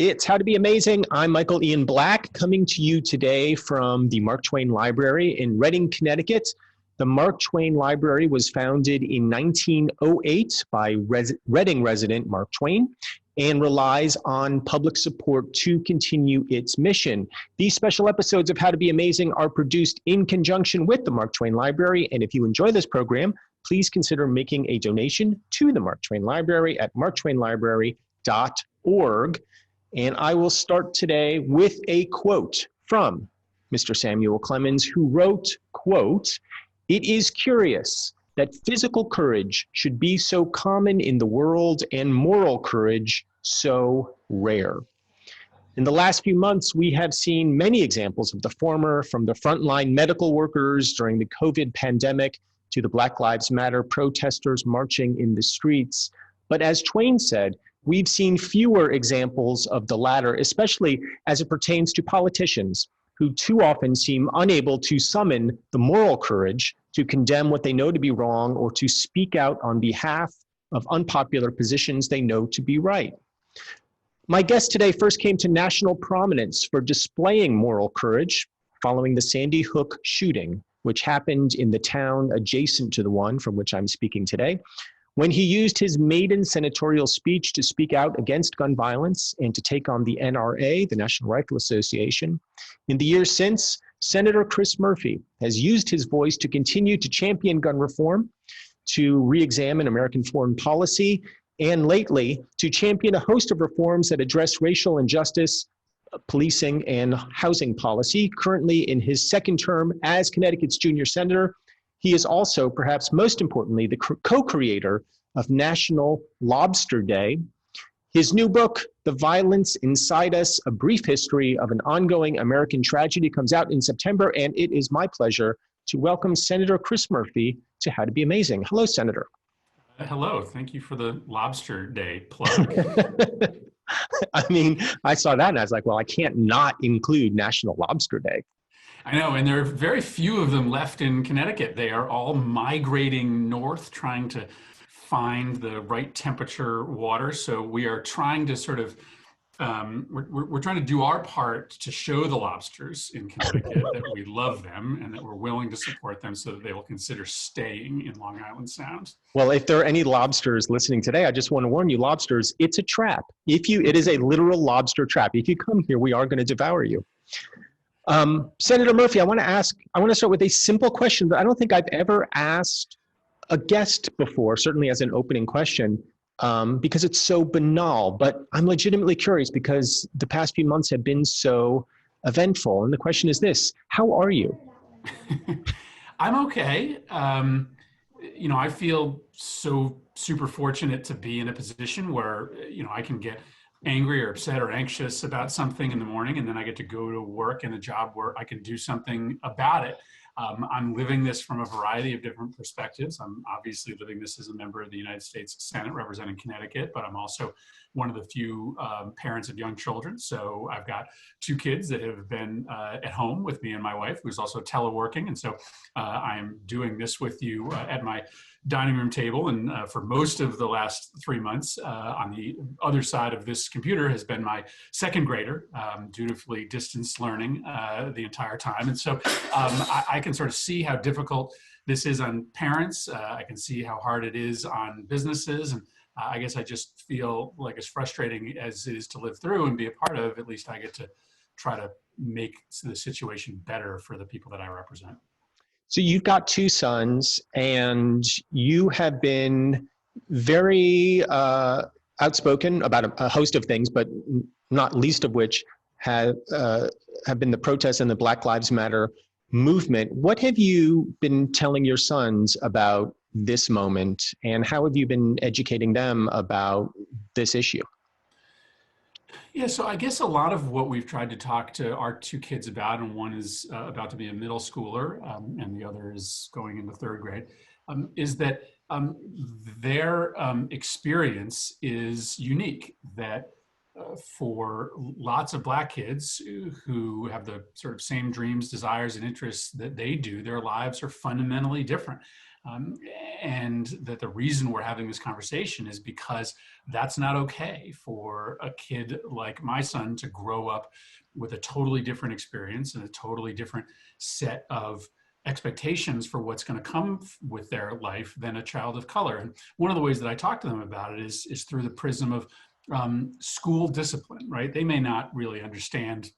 It's How to Be Amazing. I'm Michael Ian Black, coming to you today from the Mark Twain Library in Redding, Connecticut. The Mark Twain Library was founded in 1908 by Reading resident Mark Twain and relies on public support to continue its mission. These special episodes of How to Be Amazing are produced in conjunction with the Mark Twain Library, and if you enjoy this program, please consider making a donation to the Mark Twain Library at marktwainlibrary.org. And I will start today with a quote from Mr. Samuel Clemens, who wrote, quote, "It is curious that physical courage should be so common in the world and moral courage so rare." In the last few months, we have seen many examples of the former, from the frontline medical workers during the COVID pandemic to the Black Lives Matter protesters marching in the streets. But as Twain said, we've seen fewer examples of the latter, especially as it pertains to politicians who too often seem unable to summon the moral courage to condemn what they know to be wrong or to speak out on behalf of unpopular positions they know to be right. My guest today first came to national prominence for displaying moral courage following the Sandy Hook shooting, which happened in the town adjacent to the one from which I'm speaking today, when he used his maiden senatorial speech to speak out against gun violence and to take on the NRA, the National Rifle Association. In the years since, Senator Chris Murphy has used his voice to continue to champion gun reform, to re-examine American foreign policy, and lately to champion a host of reforms that address racial injustice, policing, and housing policy. Currently in his second term as Connecticut's junior senator, he is also, perhaps most importantly, the co-creator of National Lobster Day. His new book, The Violence Inside Us, A Brief History of an Ongoing American Tragedy, comes out in September, and it is my pleasure to welcome Senator Chris Murphy to How to Be Amazing. Hello, Senator. Hello, thank you for the Lobster Day plug. I mean, I saw that and I was like, well, I can't not include National Lobster Day. I know, and there are very few of them left in Connecticut. They are all migrating north, trying to find the right temperature water. So we are trying to sort of, we're trying to do our part to show the lobsters in Connecticut that we love them and that we're willing to support them so that they will consider staying in Long Island Sound. Well, if there are any lobsters listening today, I just want to warn you, lobsters, it's a trap. It is a literal lobster trap. If you come here, we are going to devour you. Senator Murphy, I want to start with a simple question that I don't think I've ever asked a guest before, certainly as an opening question, because it's so banal, but I'm legitimately curious because the past few months have been so eventful. And the question is this: how are you? I'm okay. I feel so super fortunate to be in a position where, I can get angry or upset or anxious about something in the morning, and then I get to go to work in a job where I can do something about it. I'm living this from a variety of different perspectives. I'm obviously living this as a member of the United States Senate representing Connecticut, but I'm also one of the few parents of young children. So I've got two kids that have been at home with me and my wife, who's also teleworking. And so I'm doing this with you at my dining room table. And for most of the last 3 months, on the other side of this computer has been my second grader, dutifully distance learning the entire time. And so I can sort of see how difficult this is on parents. I can see how hard it is on businesses. And I guess I just feel like as frustrating as it is to live through and be a part of, at least I get to try to make the situation better for the people that I represent. So you've got two sons, and you have been very outspoken about a host of things, but not least of which have been the protests and the Black Lives Matter movement. What have you been telling your sons about this moment, and how have you been educating them about this issue? Yeah, so I guess a lot of what we've tried to talk to our two kids about, and one is about to be a middle schooler, and the other is going into third grade, is that their experience is unique, that for lots of Black kids who have the sort of same dreams, desires, and interests that they do, their lives are fundamentally different. Um, and that the reason we're having this conversation is because that's not okay for a kid like my son to grow up with a totally different experience and a totally different set of expectations for what's going to come with their life than a child of color. And one of the ways that I talk to them about it is through the prism of school discipline, right? They may not really understand,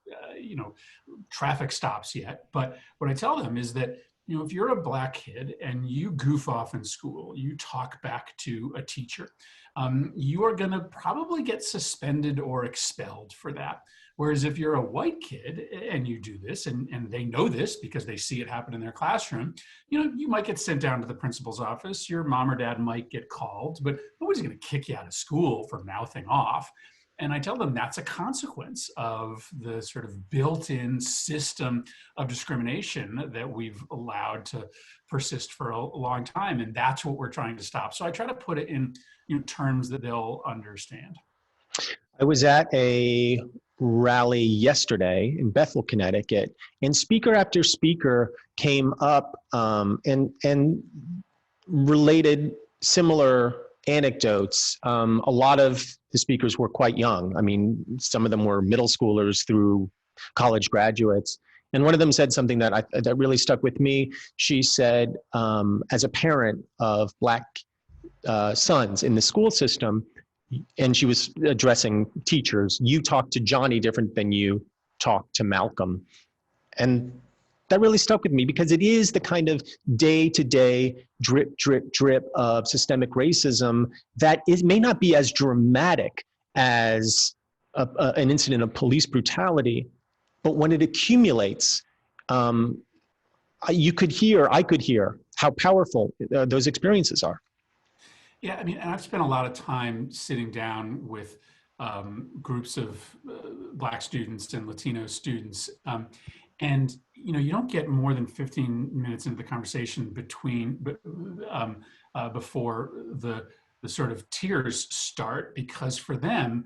traffic stops yet, but what I tell them is that, if you're a Black kid and you goof off in school, you talk back to a teacher, you are going to probably get suspended or expelled for that. Whereas if you're a white kid and you do this, and they know this because they see it happen in their classroom, you might get sent down to the principal's office, your mom or dad might get called, but nobody's going to kick you out of school for mouthing off. And I tell them that's a consequence of the sort of built-in system of discrimination that we've allowed to persist for a long time. And that's what we're trying to stop. So I try to put it in terms that they'll understand. I was at a rally yesterday in Bethel, Connecticut, and speaker after speaker came up and related similar anecdotes. A lot of the speakers were quite young. I mean, some of them were middle schoolers through college graduates. And one of them said something that really stuck with me. She said, as a parent of Black sons in the school system, and she was addressing teachers, you talk to Johnny different than you talk to Malcolm. And that really stuck with me because it is the kind of day-to-day drip, drip, drip of systemic racism that may not be as dramatic as an incident of police brutality, but when it accumulates, I could hear how powerful those experiences are. Yeah, I mean, and I've spent a lot of time sitting down with groups of Black students and Latino students. And you don't get more than 15 minutes into the conversation before the sort of tears start, because for them,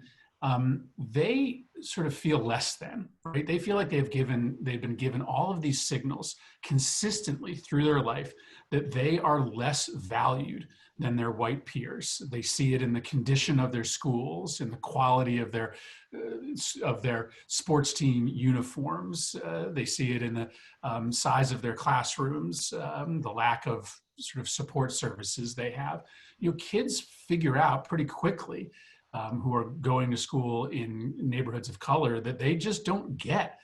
they sort of feel less than, right? They feel like they've been given all of these signals consistently through their life that they are less valued than their white peers. They see it in the condition of their schools, in the quality of their sports team uniforms. They see it in the size of their classrooms, the lack of sort of support services they have. Kids figure out pretty quickly who are going to school in neighborhoods of color that they just don't get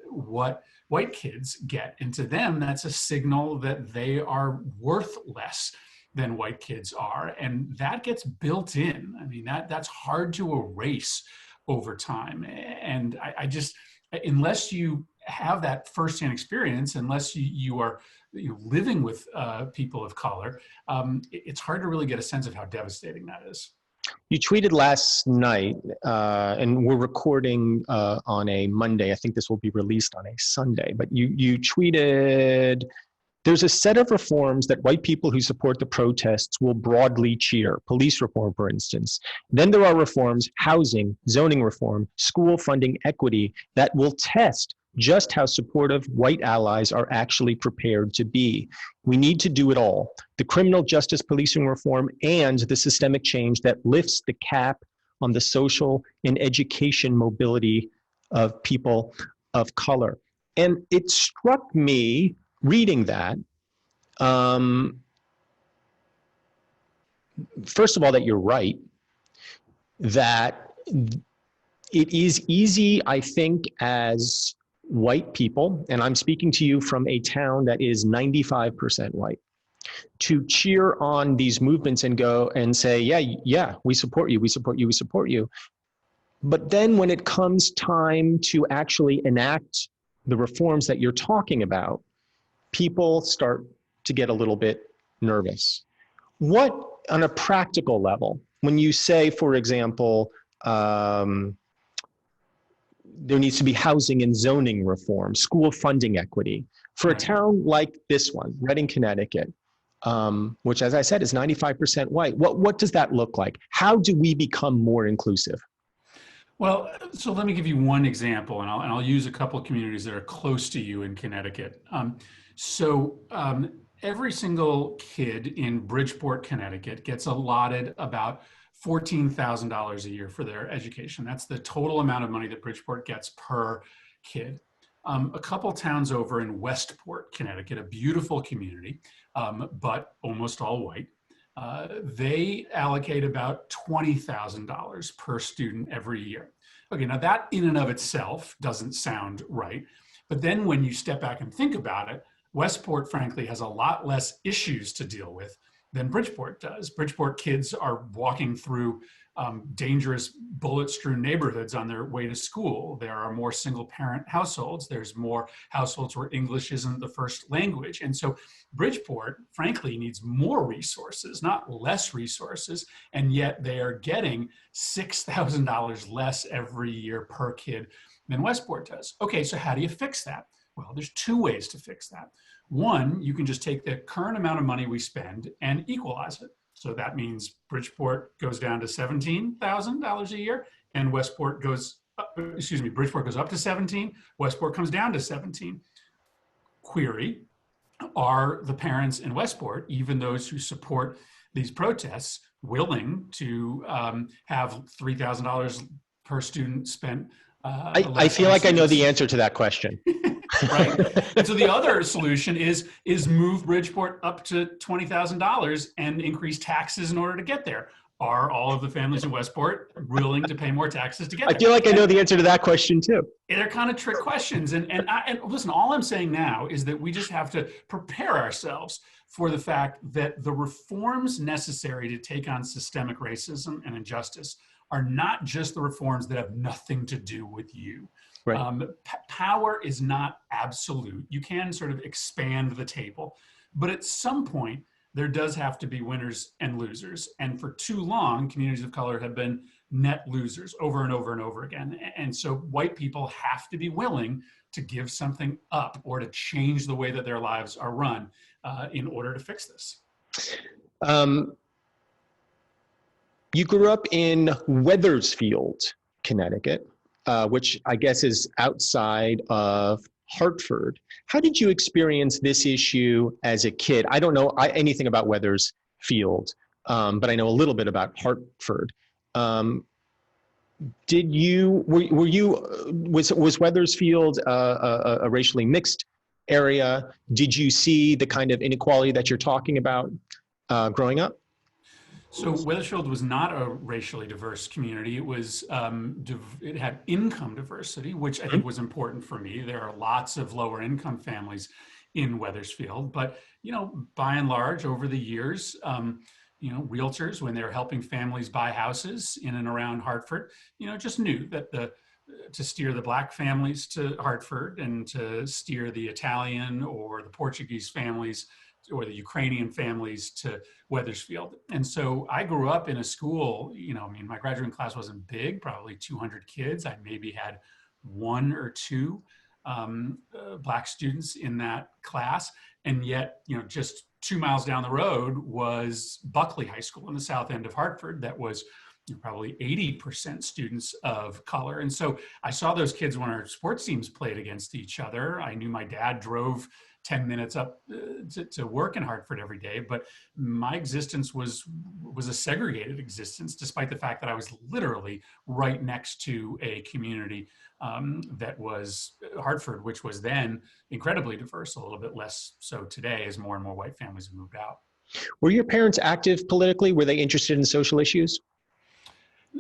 what white kids get. And to them, that's a signal that they are worth less than white kids are. And that gets built in. I mean, that's hard to erase over time. And I just, unless you have that firsthand experience, unless you are living with people of color, it's hard to really get a sense of how devastating that is. You tweeted last night, and we're recording on a Monday. I think this will be released on a Sunday, but you tweeted, there's a set of reforms that white people who support the protests will broadly cheer, police reform, for instance. Then there are reforms, housing, zoning reform, school funding equity, that will test just how supportive white allies are actually prepared to be. We need to do it all. The criminal justice policing reform and the systemic change that lifts the cap on the social and education mobility of people of color. And it struck me reading that, first of all, that you're right, that it is easy, I think, as white people, and I'm speaking to you from a town that is 95% white, to cheer on these movements and go and say, yeah, we support you, we support you, we support you. But then when it comes time to actually enact the reforms that you're talking about, people start to get a little bit nervous. What, on a practical level, when you say, for example, there needs to be housing and zoning reform, school funding equity, for a town like this one, Reading, Connecticut, which, as I said, is 95% white, what does that look like? How do we become more inclusive? Well, so let me give you one example, and I'll use a couple of communities that are close to you in Connecticut. every single kid in Bridgeport, Connecticut gets allotted about $14,000 a year for their education. That's the total amount of money that Bridgeport gets per kid. A couple towns over in Westport, Connecticut, a beautiful community, but almost all white, they allocate about $20,000 per student every year. Okay, now that in and of itself doesn't sound right. But then when you step back and think about it, Westport, frankly, has a lot less issues to deal with than Bridgeport does. Bridgeport kids are walking through dangerous bullet-strewn neighborhoods on their way to school. There are more single-parent households. There's more households where English isn't the first language. And so Bridgeport, frankly, needs more resources, not less resources, and yet they are getting $6,000 less every year per kid than Westport does. Okay, so how do you fix that? Well, there's two ways to fix that. One, you can just take the current amount of money we spend and equalize it. So that means Bridgeport goes down to $17,000 a year, and Bridgeport goes up to 17, Westport comes down to 17. Query, are the parents in Westport, even those who support these protests, willing to have $3,000 per student spent? I feel like I know the answer to that question. Right? And so the other solution is move Bridgeport up to $20,000 and increase taxes in order to get there. Are all of the families in Westport willing to pay more taxes to get there? I feel like I know the answer to that question too. They're kind of trick questions. And listen, all I'm saying now is that we just have to prepare ourselves for the fact that the reforms necessary to take on systemic racism and injustice are not just the reforms that have nothing to do with you. Right. Power is not absolute. You can sort of expand the table, but at some point, there does have to be winners and losers. And for too long, communities of color have been net losers over and over and over again. And so white people have to be willing to give something up or to change the way that their lives are run in order to fix this. You grew up in Wethersfield, Connecticut, which I guess is outside of Hartford. How did you experience this issue as a kid? I don't know anything about Wethersfield, but I know a little bit about Hartford. Was Wethersfield a racially mixed area? Did you see the kind of inequality that you're talking about growing up? So Wethersfield was not a racially diverse community. It was it had income diversity, which I think was important for me. There are lots of lower income families in Wethersfield, but by and large, over the years, realtors, when they were helping families buy houses in and around Hartford, just knew that to steer the Black families to Hartford and to steer the Italian or the Portuguese families or the Ukrainian families to Wethersfield. And so I grew up in a school, my graduating class wasn't big, probably 200 kids. I maybe had one or two Black students in that class. And yet, just 2 miles down the road was Buckley High School in the south end of Hartford that was probably 80% students of color. And so I saw those kids when our sports teams played against each other. I knew my dad drove 10 minutes up to work in Hartford every day, but my existence was a segregated existence, despite the fact that I was literally right next to a community that was Hartford, which was then incredibly diverse, a little bit less so today as more and more white families have moved out. Were your parents active politically? Were they interested in social issues?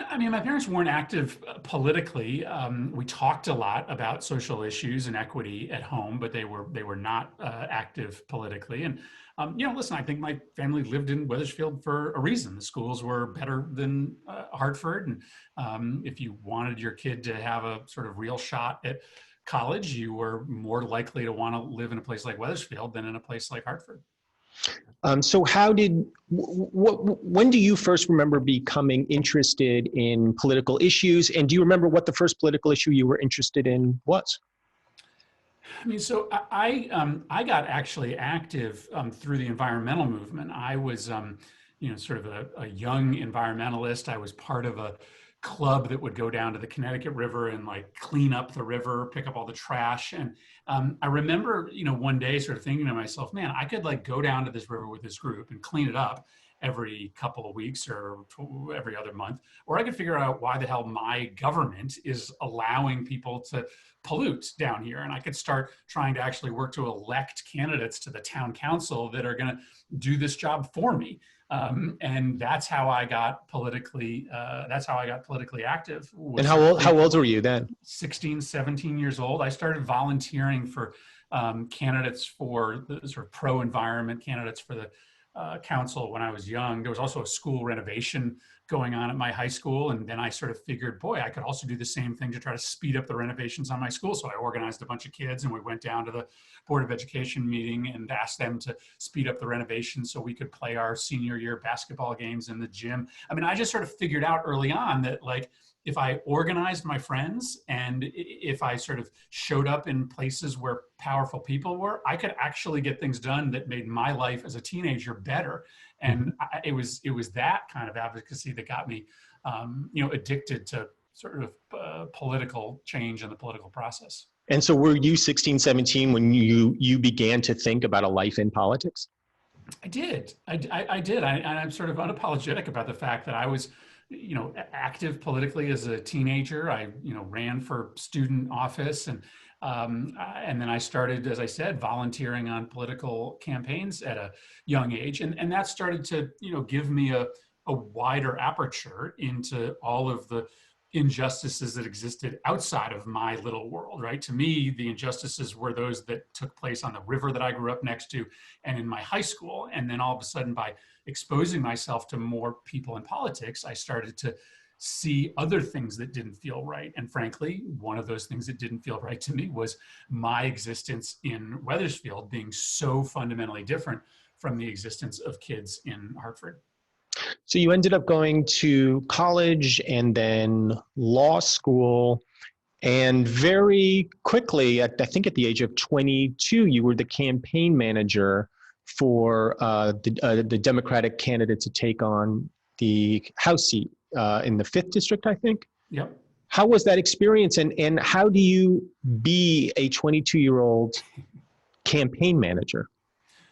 I mean, my parents weren't active politically. We talked a lot about social issues and equity at home, but they were not active politically. And listen, I think my family lived in Wethersfield for a reason. The schools were better than Hartford, and if you wanted your kid to have a sort of real shot at college, you were more likely to want to live in a place like Wethersfield than in a place like Hartford. So when do you first remember becoming interested in political issues? And do you remember what the first political issue you were interested in was? I mean, so I got actually active through the environmental movement. I was, sort of a young environmentalist. I was part of a club that would go down to the Connecticut River and like clean up the river, pick up all the trash. And I remember, one day sort of thinking to myself, man, I could like go down to this river with this group and clean it up every couple of weeks or every other month, or I could figure out why the hell my government is allowing people to pollute down here. And I could start trying to actually work to elect candidates to the town council that are going to do this job for me. And that's how I got politically active. And how old were you then? 16, 17 years old. I started volunteering for candidates for the sort of pro-environment candidates for the council when I was young. There was also a school renovation going on at my high school. And then I sort of figured, boy, I could also do the same thing to try to speed up the renovations on my school. So I organized a bunch of kids and we went down to the Board of Education meeting and asked them to speed up the renovations so we could play our senior year basketball games in the gym. I mean, I just sort of figured out early on that like, if I organized my friends and if I sort of showed up in places where powerful people were, I could actually get things done that made my life as a teenager better. And it was that kind of advocacy that got me, addicted to sort of political change and the political process. And so were you 16, 17 when you began to think about a life in politics? I did. I did. I'm sort of unapologetic about the fact that I was active politically as a teenager. I, ran for student office and then I started, as I said, volunteering on political campaigns at a young age. And that started to, give me a wider aperture into all of the injustices that existed outside of my little world, right? To me, the injustices were those that took place on the river that I grew up next to and in my high school. And then all of a sudden, by exposing myself to more people in politics, I started to see other things that didn't feel right. And frankly, one of those things that didn't feel right to me was my existence in Wethersfield being so fundamentally different from the existence of kids in Hartford. So you ended up going to college and then law school, and very quickly, I think at the age of 22, you were the campaign manager for the Democratic candidate to take on the House seat in the 5th district, I think. Yep. How was that experience, and how do you be a 22-year-old campaign manager?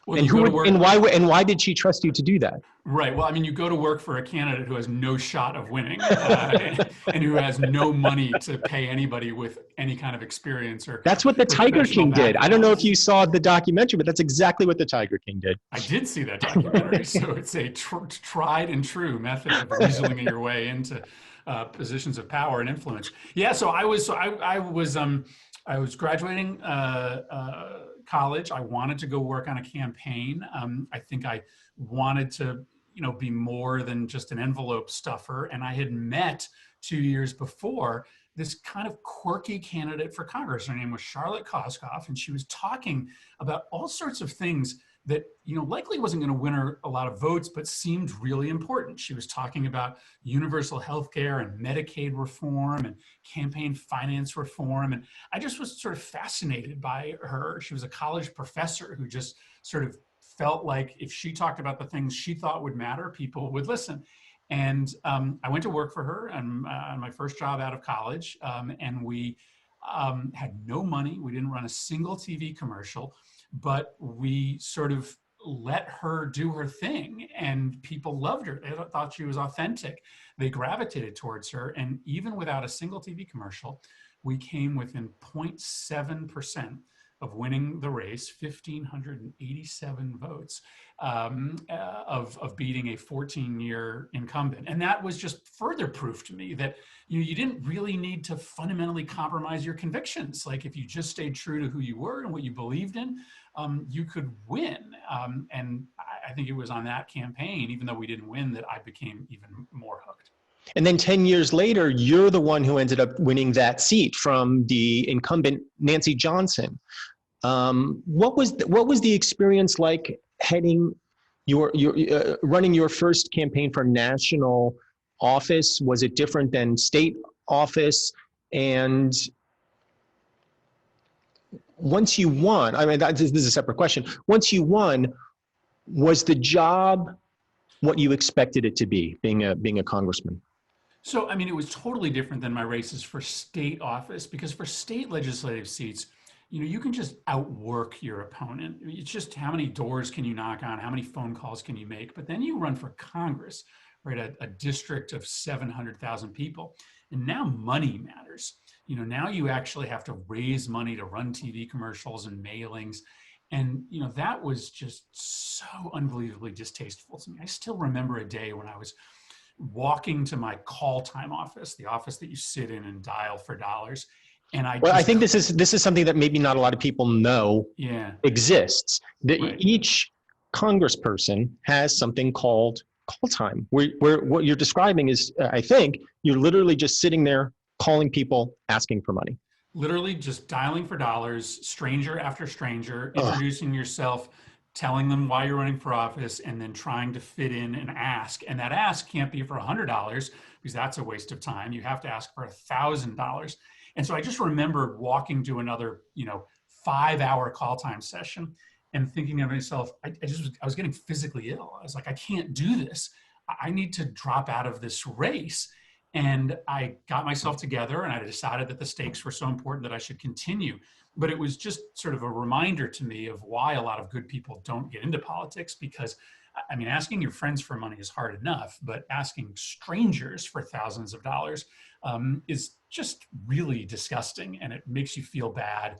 Well, and why did she trust you to do that? Right. Well, I mean, you go to work for a candidate who has no shot of winning and who has no money to pay anybody with any kind of experience or. That's what the Tiger King did. I don't know if you saw the documentary, but that's exactly what the Tiger King did. I did see that documentary. So it's a tried and true method of weaseling your way into positions of power and influence. Yeah. So I was graduating college. I wanted to go work on a campaign. I think I wanted to, be more than just an envelope stuffer. And I had met 2 years before this kind of quirky candidate for Congress. Her name was Charlotte Koskoff, and she was talking about all sorts of things that, likely wasn't going to win her a lot of votes, but seemed really important. She was talking about universal health care and Medicaid reform and campaign finance reform. And I just was sort of fascinated by her. She was a college professor who just sort of felt like if she talked about the things she thought would matter, people would listen. And I went to work for her on my first job out of college. And we had no money. We didn't run a single TV commercial, but we sort of let her do her thing, and people loved her. They thought she was authentic. They gravitated towards her. And even without a single TV commercial, we came within 0.7% of winning the race, 1,587 votes, of beating a 14-year incumbent. And that was just further proof to me that you didn't really need to fundamentally compromise your convictions. Like if you just stayed true to who you were and what you believed in, you could win. And I think it was on that campaign, even though we didn't win, that I became even more hooked. And then 10 years later, you're the one who ended up winning that seat from the incumbent Nancy Johnson. What was the experience like heading running your first campaign for national office? Was it different than state office? And once you won, I mean, this is a separate question. Once you won, was the job what you expected it to be, being a congressman? So, I mean, it was totally different than my races for state office, because for state legislative seats, you can just outwork your opponent. It's just how many doors can you knock on, how many phone calls can you make. But then you run for Congress, right? A district of 700,000 people. And now money matters. Now you actually have to raise money to run TV commercials and mailings. And, that was just so unbelievably distasteful to me. I still remember a day when I was walking to my call time office, the office that you sit in and dial for dollars. And I think this is something that maybe not a lot of people know exists. Right. Each congressperson has something called call time, where what you're describing is, I think, you're literally just sitting there calling people, asking for money. Literally just dialing for dollars, stranger after stranger, introducing yourself, telling them why you're running for office, and then trying to fit in an ask. And that ask can't be for $100 because that's a waste of time. You have to ask for $1,000. And so I just remember walking to another, 5-hour call time session and thinking to myself, I was getting physically ill. I was like, I can't do this. I need to drop out of this race. And I got myself together and I decided that the stakes were so important that I should continue. But it was just sort of a reminder to me of why a lot of good people don't get into politics, because I mean, asking your friends for money is hard enough, but asking strangers for thousands of dollars is just really disgusting, and it makes you feel bad,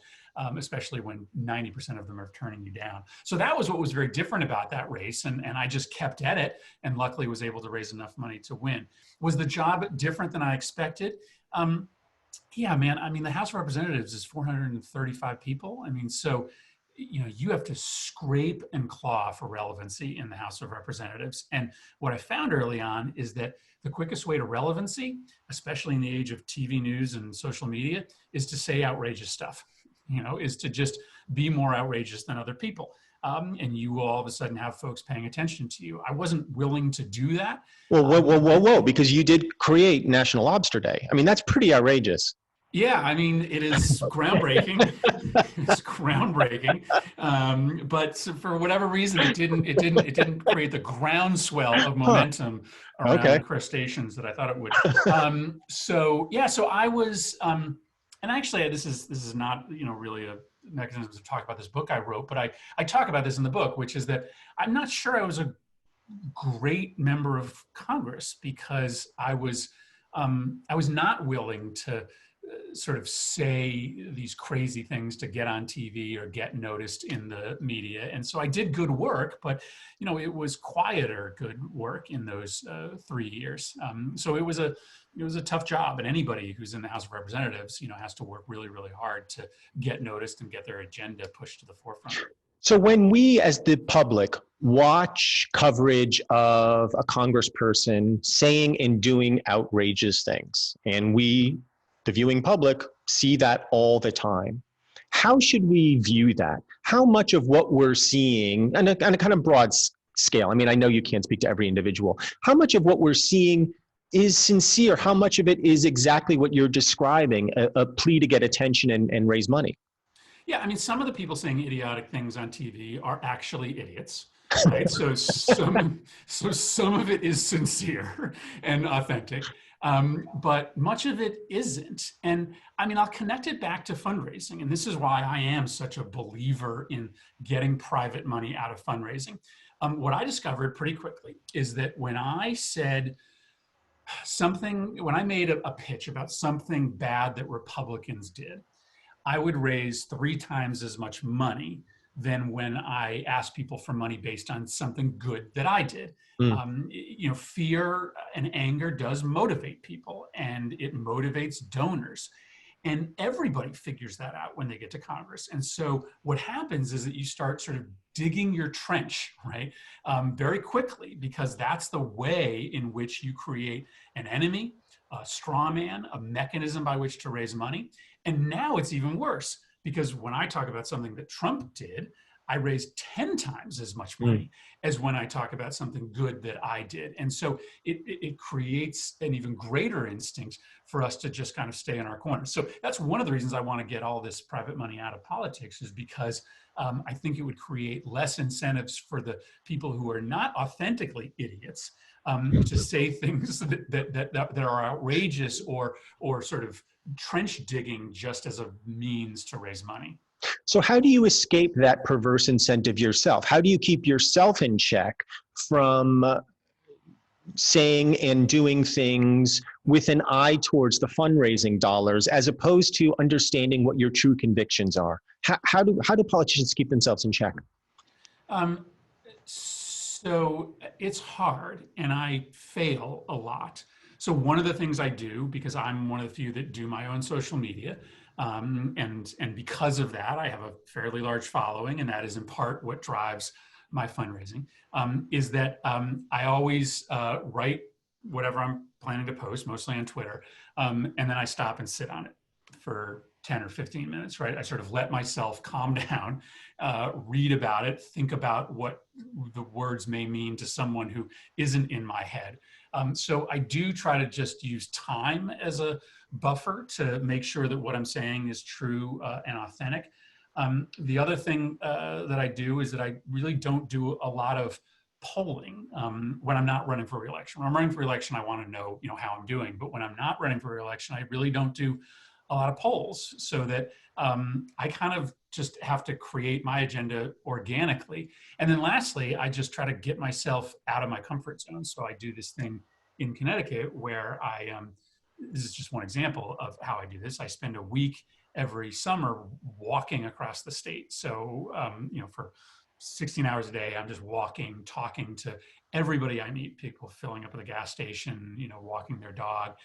especially when 90% of them are turning you down. So that was what was very different about that race, and I just kept at it, and luckily was able to raise enough money to win. Was the job different than I expected? Yeah, man. I mean, the House of Representatives is 435 people. I mean, so you have to scrape and claw for relevancy in the House of Representatives. And what I found early on is that the quickest way to relevancy, especially in the age of TV news and social media, is to say outrageous stuff, is to just be more outrageous than other people. And you will all of a sudden have folks paying attention to you. I wasn't willing to do that. Well, whoa, because you did create National Lobster Day. I mean, that's pretty outrageous. Yeah, I mean, it is groundbreaking. It's groundbreaking, but for whatever reason, it didn't create the groundswell of momentum around crustaceans that I thought it would. So I was, and actually, this is not really a mechanism to talk about this book I wrote, but I talk about this in the book, which is that I'm not sure I was a great member of Congress because I was not willing to sort of say these crazy things to get on TV or get noticed in the media. And so I did good work, but it was quieter good work in those 3 years. So it was a tough job, and anybody who's in the House of Representatives, has to work really, really hard to get noticed and get their agenda pushed to the forefront. So when we, as the public, watch coverage of a congressperson saying and doing outrageous things, and we, the viewing public, see that all the time, how should we view that? How much of what we're seeing, on a kind of broad scale, I mean, I know you can't speak to every individual, how much of what we're seeing is sincere? How much of it is exactly what you're describing, a plea to get attention and raise money? Yeah, I mean, some of the people saying idiotic things on TV are actually idiots, right? So some of it is sincere and authentic, but much of it isn't. And I mean, I'll connect it back to fundraising, and this is why I am such a believer in getting private money out of fundraising. What I discovered pretty quickly is that when I said when I made a pitch about something bad that Republicans did, I would raise 3 times as much money than when I asked people for money based on something good that I did. Fear and anger does motivate people, and it motivates donors. And everybody figures that out when they get to Congress. And so what happens is that you start sort of digging your trench, right, very quickly, because that's the way in which you create an enemy, a straw man, a mechanism by which to raise money. And now it's even worse, because when I talk about something that Trump did, I raise 10 times as much money as when I talk about something good that I did. And so it creates an even greater instinct for us to just kind of stay in our corner. So that's one of the reasons I want to get all this private money out of politics, is because I think it would create less incentives for the people who are not authentically idiots to say things that are outrageous or sort of trench digging just as a means to raise money. So how do you escape that perverse incentive yourself? How do you keep yourself in check from saying and doing things with an eye towards the fundraising dollars, as opposed to understanding what your true convictions are? How do politicians keep themselves in check? So it's hard, and I fail a lot. So one of the things I do, because I'm one of the few that do my own social media, and because of that, I have a fairly large following, and that is in part what drives my fundraising, is that I always write whatever I'm planning to post, mostly on Twitter, and then I stop and sit on it for 10 or 15 minutes, right? I sort of let myself calm down, read about it, think about what the words may mean to someone who isn't in my head. So I do try to just use time as a buffer to make sure that what I'm saying is true and authentic. The other thing that I do is that I really don't do a lot of polling when I'm not running for re-election. When I'm running for re-election, I want to know, how I'm doing. But when I'm not running for re-election, I really don't do a lot of polls, so that I kind of just have to create my agenda organically. And then lastly, I just try to get myself out of my comfort zone. So I do this thing in Connecticut where this is just one example of how I do this. I spend a week every summer walking across the state. So, for 16 hours a day, I'm just walking, talking to everybody I meet, people filling up at the gas station, walking their dog,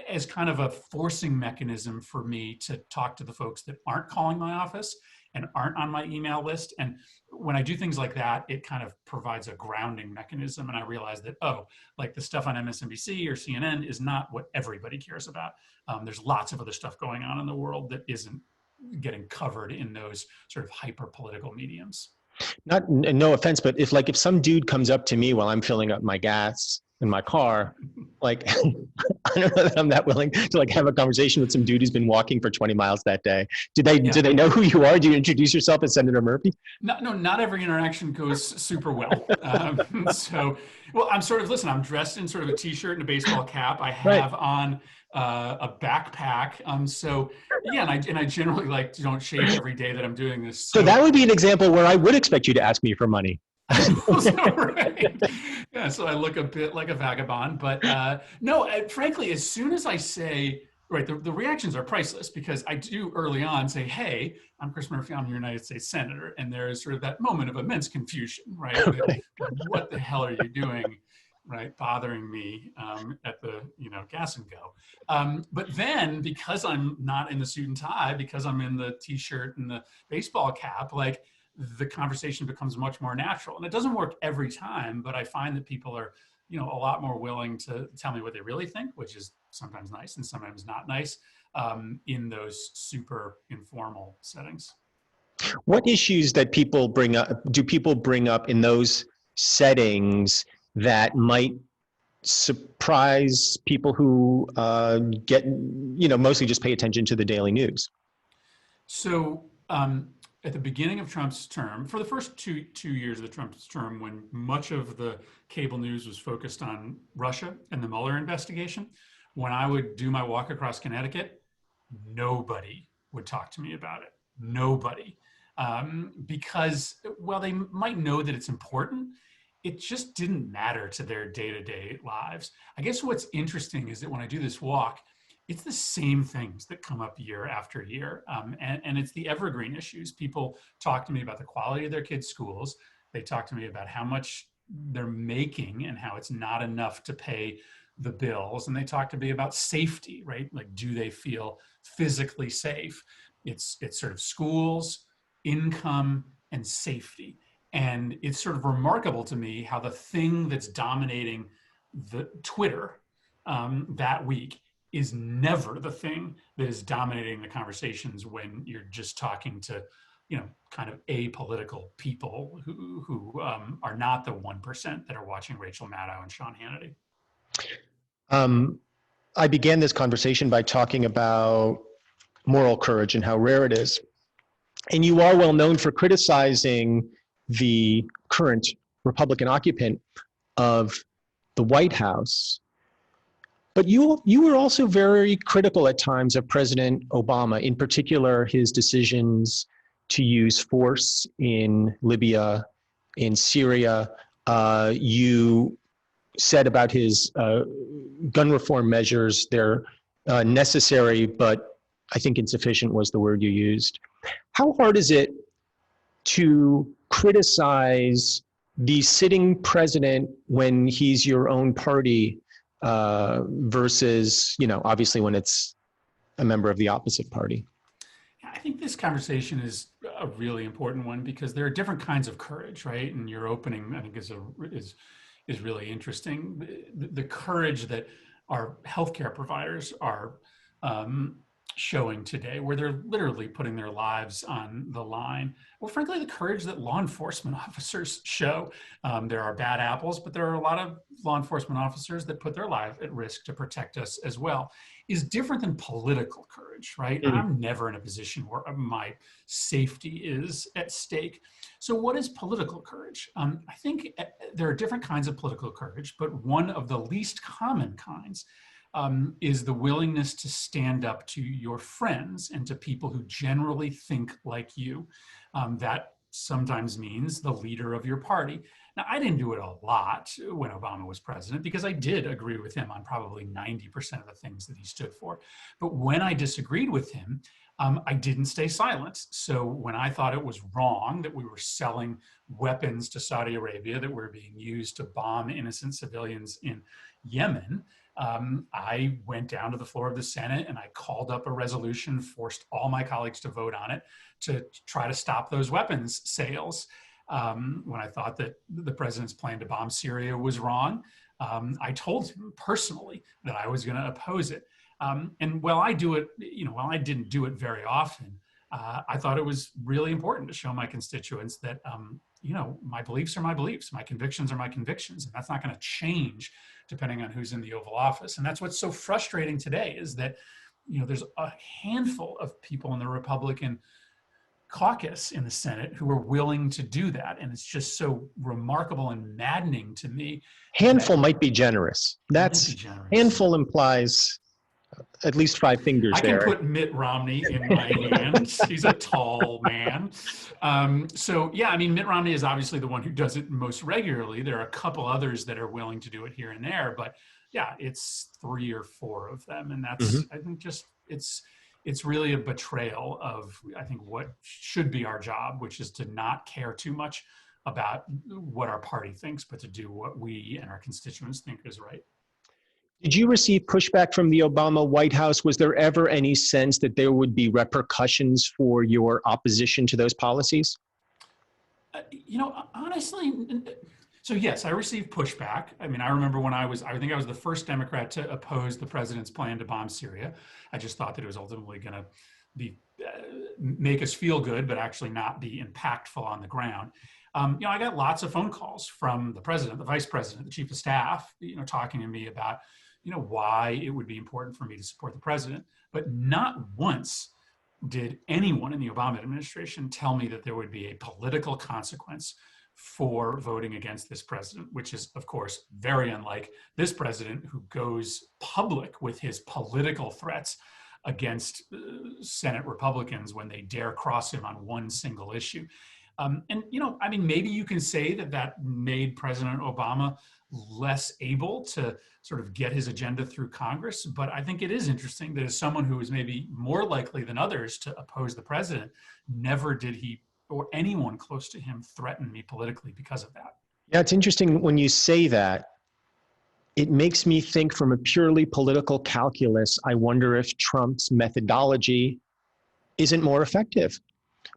as kind of a forcing mechanism for me to talk to the folks that aren't calling my office and aren't on my email list. And when I do things like that, it kind of provides a grounding mechanism. And I realize that, like the stuff on MSNBC or CNN is not what everybody cares about. There's lots of other stuff going on in the world that isn't getting covered in those sort of hyper political mediums. No offense, but if some dude comes up to me while I'm filling up my gas in my car, I don't know that I'm that willing to have a conversation with some dude who's been walking for 20 miles that day. Do they know who you are? Do you introduce yourself as Senator Murphy? No, not every interaction goes super well. Well, I'm dressed in sort of a t-shirt and a baseball cap. I have on a backpack. And I generally don't shave every day that I'm doing this. So that would be an example where I would expect you to ask me for money. Right. Yeah, so I look a bit like a vagabond, but no, frankly, as soon as I say, right, the reactions are priceless, because I do early on say, hey, I'm Chris Murphy, I'm a United States Senator. And there is sort of that moment of immense confusion, right? What the hell are you doing, right, bothering me at the gas and go. But then, because I'm not in the suit and tie, because I'm in the t-shirt and the baseball cap, the conversation becomes much more natural. And it doesn't work every time, but I find that people are a lot more willing to tell me what they really think, which is sometimes nice and sometimes not nice, in those super informal settings. What issues that people bring up do people bring up in those settings that might surprise people who get mostly just pay attention to the daily news? So at the beginning of Trump's term, for the first two years of the Trump's term, when much of the cable news was focused on Russia and the Mueller investigation, when I would do my walk across Connecticut, nobody would talk to me about it. Nobody. Because while they might know that it's important, it just didn't matter to their day-to-day lives. I guess what's interesting is that when I do this walk, it's the same things that come up year after year. And it's the evergreen issues. People talk to me about the quality of their kids' schools. They talk to me about how much they're making and how it's not enough to pay the bills. And they talk to me about safety, right? Do they feel physically safe? It's sort of schools, income, and safety. And it's sort of remarkable to me how the thing that's dominating the Twitter that week is never the thing that is dominating the conversations when you're just talking to kind of apolitical people who are not the 1% that are watching Rachel Maddow and Sean Hannity. I began this conversation by talking about moral courage and how rare it is. And you are well known for criticizing the current Republican occupant of the White House. But you were also very critical at times of President Obama, in particular his decisions to use force in Libya, in Syria. You said about his gun reform measures, they're necessary, but I think insufficient was the word you used. How hard is it to criticize the sitting president when he's your own party versus, obviously when it's a member of the opposite party? I think this conversation is a really important one because there are different kinds of courage, right? And your opening, I think, is really interesting. The courage that our healthcare providers are showing today, where they're literally putting their lives on the line. Well, frankly, the courage that law enforcement officers show. There are bad apples, but there are a lot of law enforcement officers that put their life at risk to protect us as well, is different than political courage, right? Mm-hmm. I'm never in a position where my safety is at stake. So what is political courage? I think there are different kinds of political courage, but one of the least common kinds is the willingness to stand up to your friends and to people who generally think like you. That sometimes means the leader of your party. Now, I didn't do it a lot when Obama was president because I did agree with him on probably 90% of the things that he stood for. But when I disagreed with him, I didn't stay silent. So when I thought it was wrong that we were selling weapons to Saudi Arabia that were being used to bomb innocent civilians in Yemen, I went down to the floor of the Senate and I called up a resolution, forced all my colleagues to vote on it to try to stop those weapons sales. When I thought that the president's plan to bomb Syria was wrong, I told him personally that I was going to oppose it. And while I didn't do it very often, I thought it was really important to show my constituents that, my beliefs are my beliefs, my convictions are my convictions, and that's not going to change depending on who's in the Oval Office. And that's what's so frustrating today is that, there's a handful of people in the Republican caucus in the Senate who are willing to do that. And it's just so remarkable and maddening to me. Handful might be generous. Handful implies at least 5 fingers there. I can put Mitt Romney in my hands. He's a tall man. So yeah, I mean, Mitt Romney is obviously the one who does it most regularly. There are a couple others that are willing to do it here and there, but yeah, it's 3 or 4 of them. And that's, I think it's really a betrayal of, I think, what should be our job, which is to not care too much about what our party thinks, but to do what we and our constituents think is right. Did you receive pushback from the Obama White House? Was there ever any sense that there would be repercussions for your opposition to those policies? Honestly, so yes, I received pushback. I mean, I remember when I think I was the first Democrat to oppose the president's plan to bomb Syria. I just thought that it was ultimately going to be make us feel good, but actually not be impactful on the ground. I got lots of phone calls from the president, the vice president, the chief of staff, talking to me about, why it would be important for me to support the president. But not once did anyone in the Obama administration tell me that there would be a political consequence for voting against this president, which is, of course, very unlike this president who goes public with his political threats against Senate Republicans when they dare cross him on one single issue. Maybe you can say that made President Obama less able to sort of get his agenda through Congress. But I think it is interesting that as someone who is maybe more likely than others to oppose the president, never did he or anyone close to him threaten me politically because of that. Yeah, it's interesting when you say that. It makes me think from a purely political calculus, I wonder if Trump's methodology isn't more effective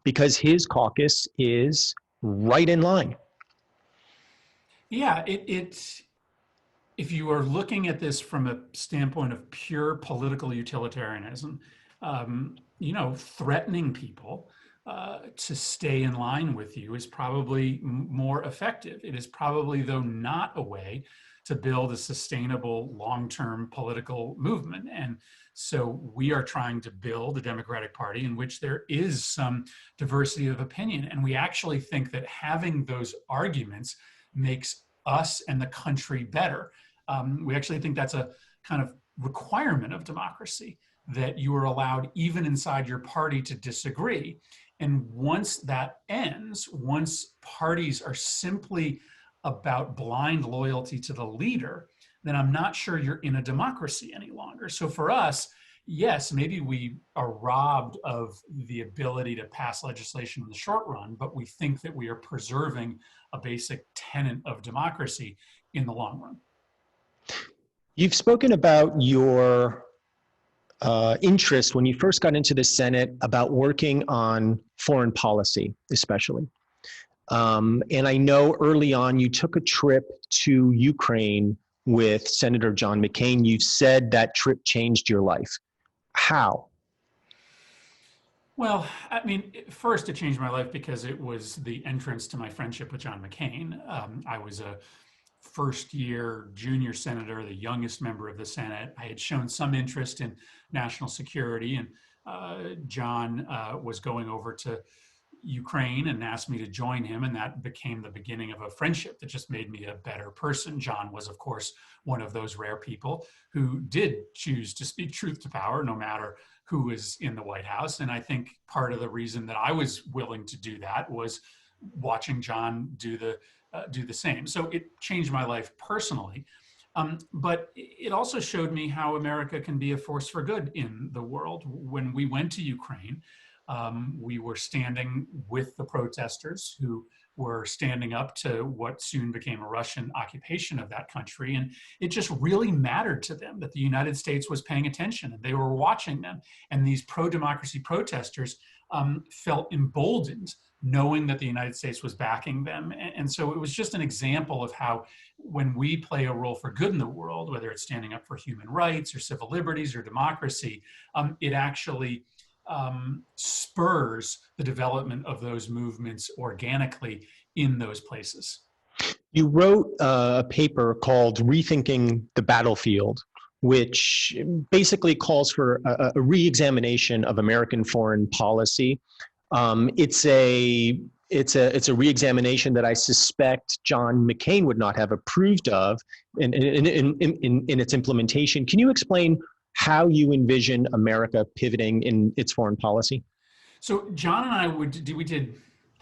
because his caucus is right in line. Yeah, if you are looking at this from a standpoint of pure political utilitarianism, threatening people to stay in line with you is probably more effective. It is probably, though, not a way to build a sustainable long-term political movement. And so we are trying to build a Democratic Party in which there is some diversity of opinion. And we actually think that having those arguments makes us and the country better. We actually think that's a kind of requirement of democracy, that you are allowed, even inside your party, to disagree. And once that ends, once parties are simply about blind loyalty to the leader, then I'm not sure you're in a democracy any longer. So for us, yes, maybe we are robbed of the ability to pass legislation in the short run, but we think that we are preserving a basic tenet of democracy in the long run. You've spoken about your interest when you first got into the Senate about working on foreign policy, especially. And I know early on you took a trip to Ukraine with Senator John McCain. You said that trip changed your life. How? Well, I mean, first it changed my life because it was the entrance to my friendship with John McCain. I was a first-year junior senator, the youngest member of the Senate. I had shown some interest in national security, and John was going over to Ukraine and asked me to join him, and that became the beginning of a friendship that just made me a better person. John was, of course, one of those rare people who did choose to speak truth to power, no matter who was in the White House. And I think part of the reason that I was willing to do that was watching John do the same. So it changed my life personally. But it also showed me how America can be a force for good in the world. When we went to Ukraine, we were standing with the protesters who were standing up to what soon became a Russian occupation of that country. And it just really mattered to them that the United States was paying attention and they were watching them. And these pro-democracy protesters felt emboldened knowing that the United States was backing them. And so it was just an example of how when we play a role for good in the world, whether it's standing up for human rights or civil liberties or democracy, it actually spurs the development of those movements organically in those places. You wrote a paper called Rethinking the Battlefield, which basically calls for a re-examination of American foreign policy. It's a re-examination that I suspect John McCain would not have approved of in its implementation. Can you explain how you envision America pivoting in its foreign policy? So John and I we did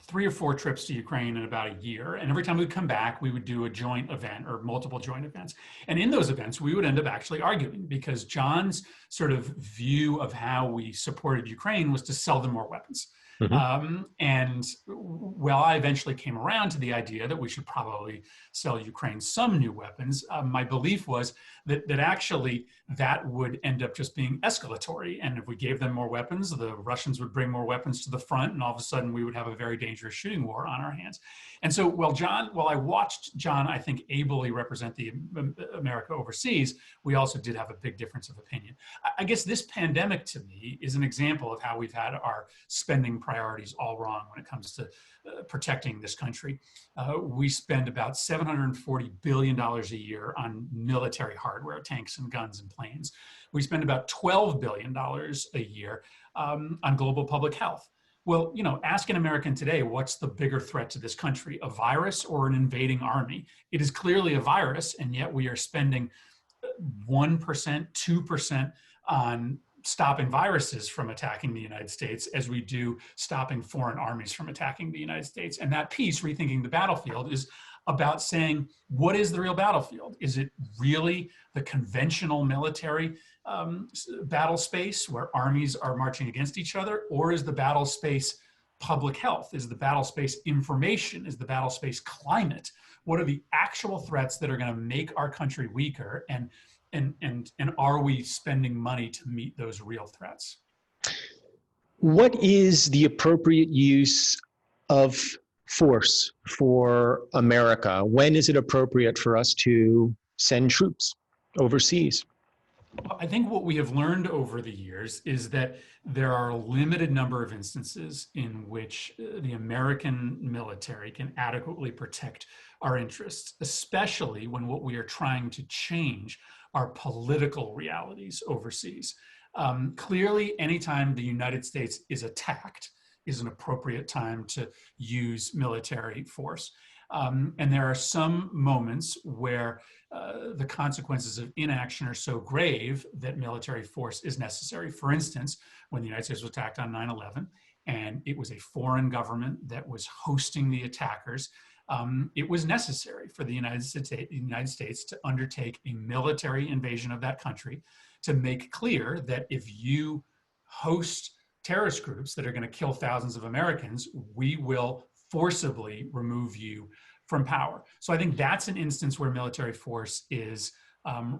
3 or 4 trips to Ukraine in about a year. And every time we'd come back, we would do a joint event or multiple joint events. And in those events, we would end up actually arguing because John's sort of view of how we supported Ukraine was to sell them more weapons. Mm-hmm. And well, I eventually came around to the idea that we should probably sell Ukraine some new weapons. My belief was that actually that would end up just being escalatory. And if we gave them more weapons, the Russians would bring more weapons to the front, and all of a sudden we would have a very dangerous shooting war on our hands. And so while I watched John, I think, ably represent the America overseas, we also did have a big difference of opinion. I guess this pandemic to me is an example of how we've had our spending priorities all wrong when it comes to protecting this country. We spend about $740 billion a year on military hardware, tanks and guns and planes. We spend about $12 billion a year on global public health. Well, you know, ask an American today, what's the bigger threat to this country, a virus or an invading army? It is clearly a virus, and yet we are spending 1%, 2% on stopping viruses from attacking the United States as we do stopping foreign armies from attacking the United States. And that piece, Rethinking the Battlefield, is about saying, what is the real battlefield? Is it really the conventional military battle space where armies are marching against each other? Or is the battle space public health? Is the battle space information? Is the battle space climate? What are the actual threats that are going to make our country weaker? And are we spending money to meet those real threats? What is the appropriate use of force for America? When is it appropriate for us to send troops overseas? I think what we have learned over the years is that there are a limited number of instances in which the American military can adequately protect our interests, especially when what we are trying to change are political realities overseas. Clearly, anytime the United States is attacked is an appropriate time to use military force. And there are some moments where the consequences of inaction are so grave that military force is necessary. For instance, when the United States was attacked on 9/11, and it was a foreign government that was hosting the attackers, it was necessary for the United States to undertake a military invasion of that country to make clear that if you host terrorist groups that are going to kill thousands of Americans, we will forcibly remove you from power. So I think that's an instance where military force is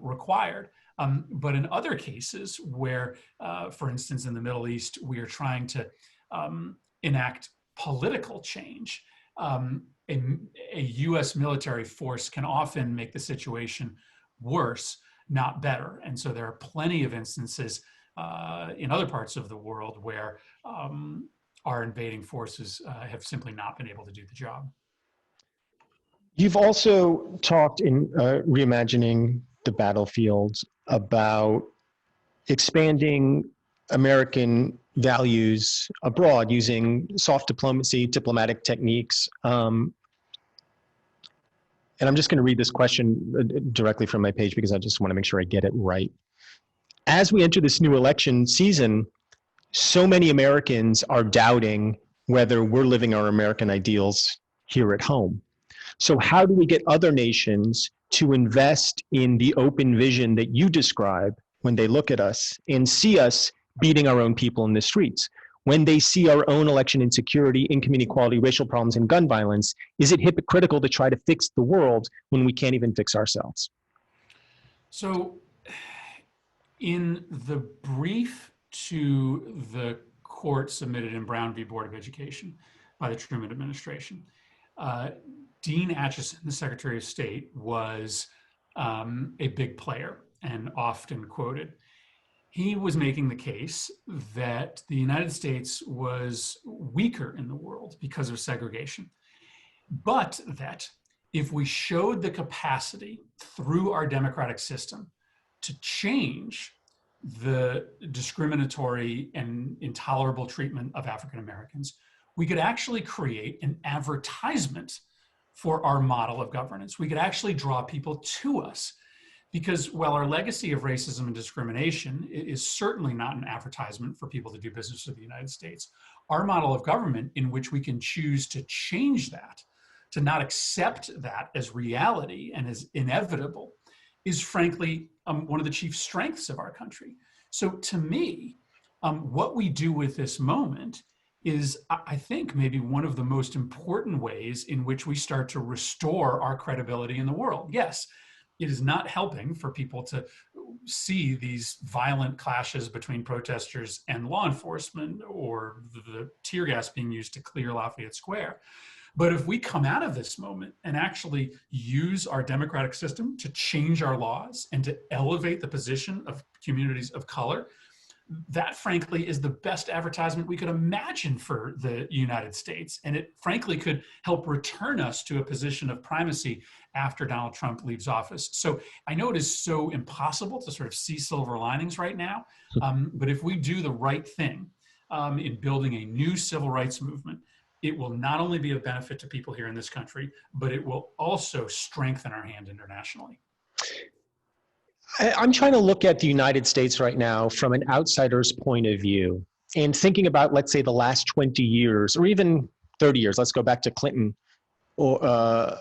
required. But in other cases where, for instance, in the Middle East, we are trying to enact political change, a US military force can often make the situation worse, not better. And so there are plenty of instances in other parts of the world where our invading forces have simply not been able to do the job. You've also talked in Reimagining the Battlefield about expanding American values abroad using soft diplomacy, diplomatic techniques. And I'm just going to read this question directly from my page because I just want to make sure I get it right. As we enter this new election season, so many Americans are doubting whether we're living our American ideals here at home. So how do we get other nations to invest in the open vision that you describe when they look at us and see us beating our own people in the streets? When they see our own election insecurity, income inequality, racial problems, and gun violence, is it hypocritical to try to fix the world when we can't even fix ourselves? So in the brief to the court submitted in Brown v. Board of Education by the Truman administration, Dean Acheson, the Secretary of State, was a big player and often quoted. He was making the case that the United States was weaker in the world because of segregation, but that if we showed the capacity through our democratic system to change the discriminatory and intolerable treatment of African Americans, we could actually create an advertisement for our model of governance. We could actually draw people to us, because while our legacy of racism and discrimination is certainly not an advertisement for people to do business with the United States, our model of government in which we can choose to change that, to not accept that as reality and as inevitable, is frankly one of the chief strengths of our country. So to me, what we do with this moment is, I think, maybe one of the most important ways in which we start to restore our credibility in the world. Yes, it is not helping for people to see these violent clashes between protesters and law enforcement, or the tear gas being used to clear Lafayette Square. But if we come out of this moment and actually use our democratic system to change our laws and to elevate the position of communities of color, that frankly is the best advertisement we could imagine for the United States. And it frankly could help return us to a position of primacy after Donald Trump leaves office. So I know it is so impossible to sort of see silver linings right now, but if we do the right thing in building a new civil rights movement, it will not only be of benefit to people here in this country, but it will also strengthen our hand internationally. I'm trying to look at the United States right now from an outsider's point of view and thinking about, let's say, the last 20 years or even 30 years. Let's go back to Clinton. And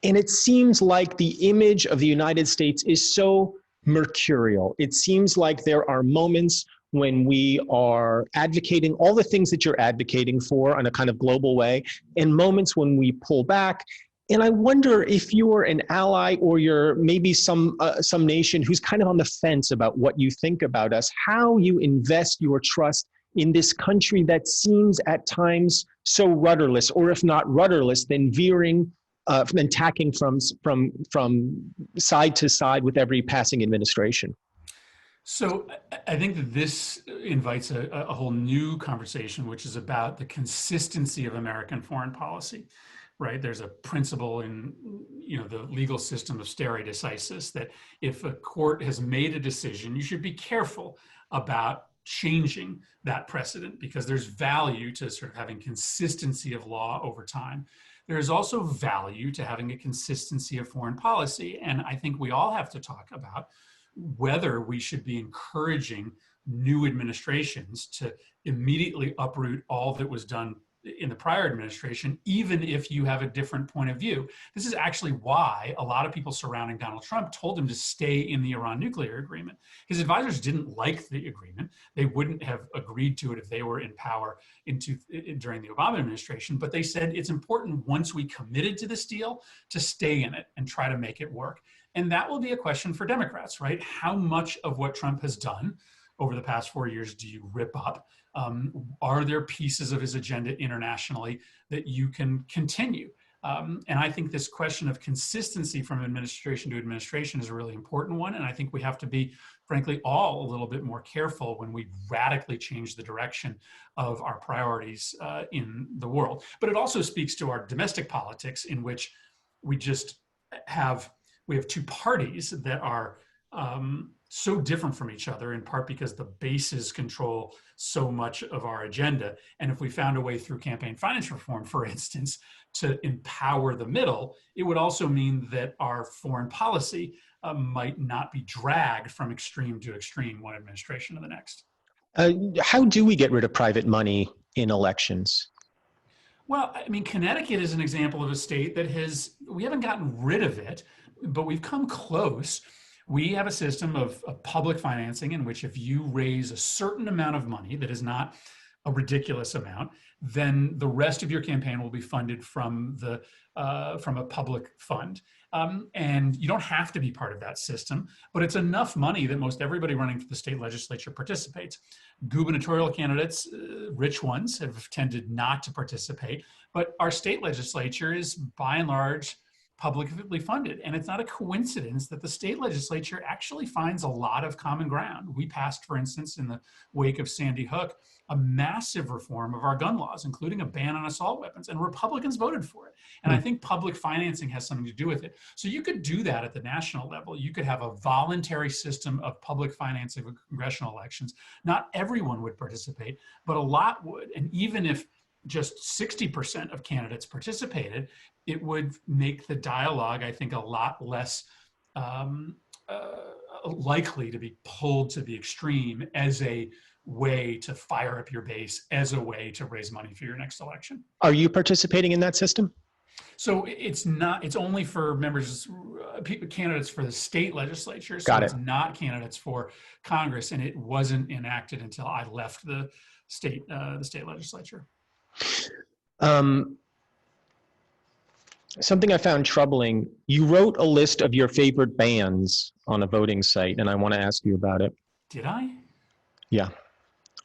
it seems like the image of the United States is so mercurial. It seems like there are moments when we are advocating all the things that you're advocating for in a kind of global way, and moments when we pull back. And I wonder if you're an ally or you're maybe some nation who's kind of on the fence about what you think about us, how you invest your trust in this country that seems at times so rudderless, or if not rudderless, then veering and tacking from side to side with every passing administration. So I think that this invites a whole new conversation, which is about the consistency of American foreign policy, right? There's a principle in, the legal system of stare decisis that if a court has made a decision, you should be careful about changing that precedent because there's value to sort of having consistency of law over time. There is also value to having a consistency of foreign policy. And I think we all have to talk about whether we should be encouraging new administrations to immediately uproot all that was done in the prior administration, even if you have a different point of view. This is actually why a lot of people surrounding Donald Trump told him to stay in the Iran nuclear agreement. His advisors didn't like the agreement. They wouldn't have agreed to it if they were in power during the Obama administration, but they said it's important once we committed to this deal to stay in it and try to make it work. And that will be a question for Democrats, right? How much of what Trump has done over the past 4 years do you rip up? Are there pieces of his agenda internationally that you can continue? And I think this question of consistency from administration to administration is a really important one. And I think we have to be, frankly, all a little bit more careful when we radically change the direction of our priorities in the world. But it also speaks to our domestic politics in which we have two parties that are so different from each other, in part because the bases control so much of our agenda. And if we found a way through campaign finance reform, for instance, to empower the middle, it would also mean that our foreign policy might not be dragged from extreme to extreme, one administration to the next. How do we get rid of private money in elections? Well, I mean, Connecticut is an example of a state that we haven't gotten rid of it, but we've come close. We have a system of public financing in which if you raise a certain amount of money that is not a ridiculous amount, then the rest of your campaign will be funded from a public fund. And you don't have to be part of that system, but it's enough money that most everybody running for the state legislature participates. Gubernatorial candidates, rich ones, have tended not to participate, but our state legislature is by and large publicly funded. And it's not a coincidence that the state legislature actually finds a lot of common ground. We passed, for instance, in the wake of Sandy Hook, a massive reform of our gun laws, including a ban on assault weapons, and Republicans voted for it. And I think public financing has something to do with it. So you could do that at the national level. You could have a voluntary system of public financing of congressional elections. Not everyone would participate, but a lot would. And even if just 60% of candidates participated, it would make the dialogue, I think, a lot less likely to be pulled to the extreme as a way to fire up your base, as a way to raise money for your next election. Are you participating in that system? So it's only for candidates for the state legislature. So it's not candidates for Congress, and it wasn't enacted until I left the state legislature. Something I found troubling, you wrote a list of your favorite bands on a voting site, and I want to ask you about it. Did I? Yeah.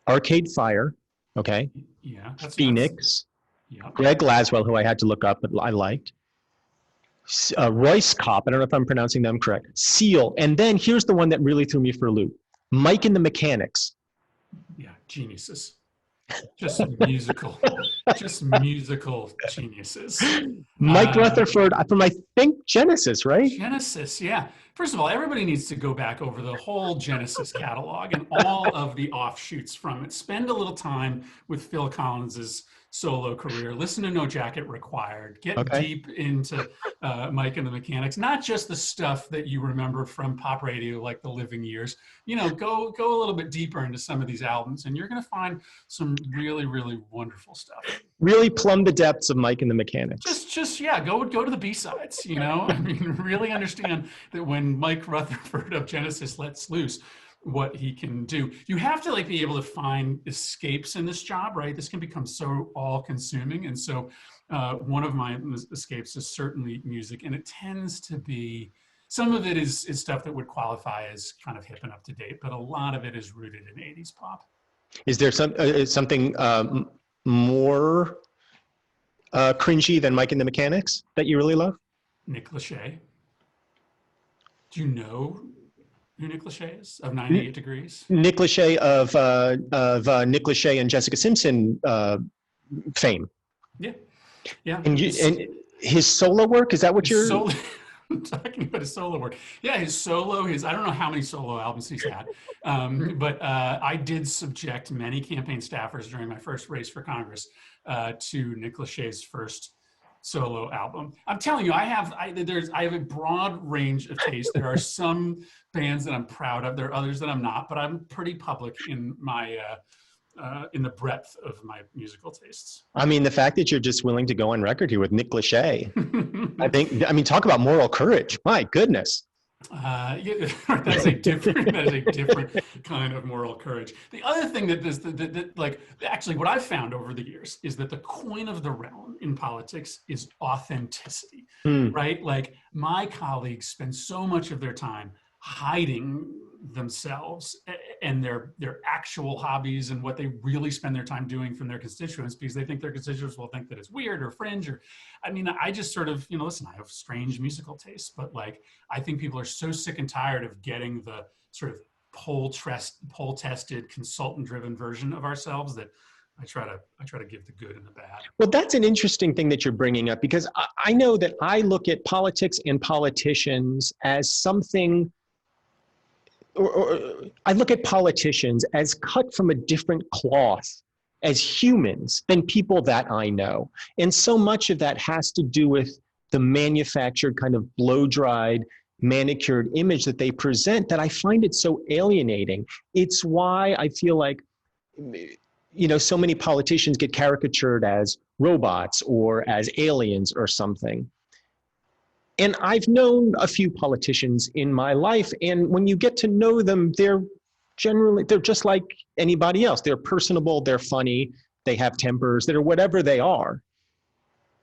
Arcade Fire, okay. Yeah. Phoenix. Yeah. Greg Laswell, who I had to look up, but I liked. Royce Kopp, I don't know if I'm pronouncing them correct. Seal, and then here's the one that really threw me for a loop. Mike and the Mechanics. Yeah, geniuses. Just musical geniuses. Mike Rutherford from, I think, Genesis, right? Genesis, yeah. First of all, everybody needs to go back over the whole Genesis catalog and all of the offshoots from it. Spend a little time with Phil Collins's solo career. Listen to No Jacket Required. Get deep into Mike and the Mechanics. Not just the stuff that you remember from pop radio, like The Living Years. Go a little bit deeper into some of these albums, and you're going to find some really, really wonderful stuff. Really plumb the depths of Mike and the Mechanics. Go to the B-sides. I mean, really understand that when Mike Rutherford of Genesis lets loose, what he can do. You have to be able to find escapes in this job, right? This can become so all-consuming. And so one of my escapes is certainly music, and it tends to be, some of it is stuff that would qualify as kind of hip and up to date, but a lot of it is rooted in 80s pop. Is there something more cringy than Mike and the Mechanics that you really love? Nick Lachey. Do you know who Nick Lachey is of 98 Degrees? Nick Lachey of Nick Lachey and Jessica Simpson fame. Yeah, yeah. And his solo work, is that what you're? Solo, I'm talking about his solo work. Yeah, his solo, I don't know how many solo albums he's had, but I did subject many campaign staffers during my first race for Congress to Nick Lachey's first solo album. I'm telling you, I have a broad range of taste. There are some bands that I'm proud of. There are others that I'm not, but I'm pretty public in my in the breadth of my musical tastes. I mean, the fact that you're just willing to go on record here with Nick Lachey, I mean, talk about moral courage. My goodness. Yeah, that is a different kind of moral courage. The other thing that actually what I've found over the years is that the coin of the realm in politics is authenticity, right? Like my colleagues spend so much of their time hiding themselves and their actual hobbies and what they really spend their time doing from their constituents because they think their constituents will think that it's weird or fringe or, I mean, I just sort of, listen, I have strange musical tastes, but like, I think people are so sick and tired of getting the sort of poll tested, consultant driven version of ourselves that I try to give the good and the bad. Well, that's an interesting thing that you're bringing up because I know that I look at politics and politicians as something or I look at politicians as cut from a different cloth as humans than people that I know. And so much of that has to do with the manufactured kind of blow-dried, manicured image that they present that I find it so alienating. It's why I feel like, so many politicians get caricatured as robots or as aliens or something. And I've known a few politicians in my life, and when you get to know them, they're just like anybody else. They're personable, they're funny, they have tempers, they're whatever they are.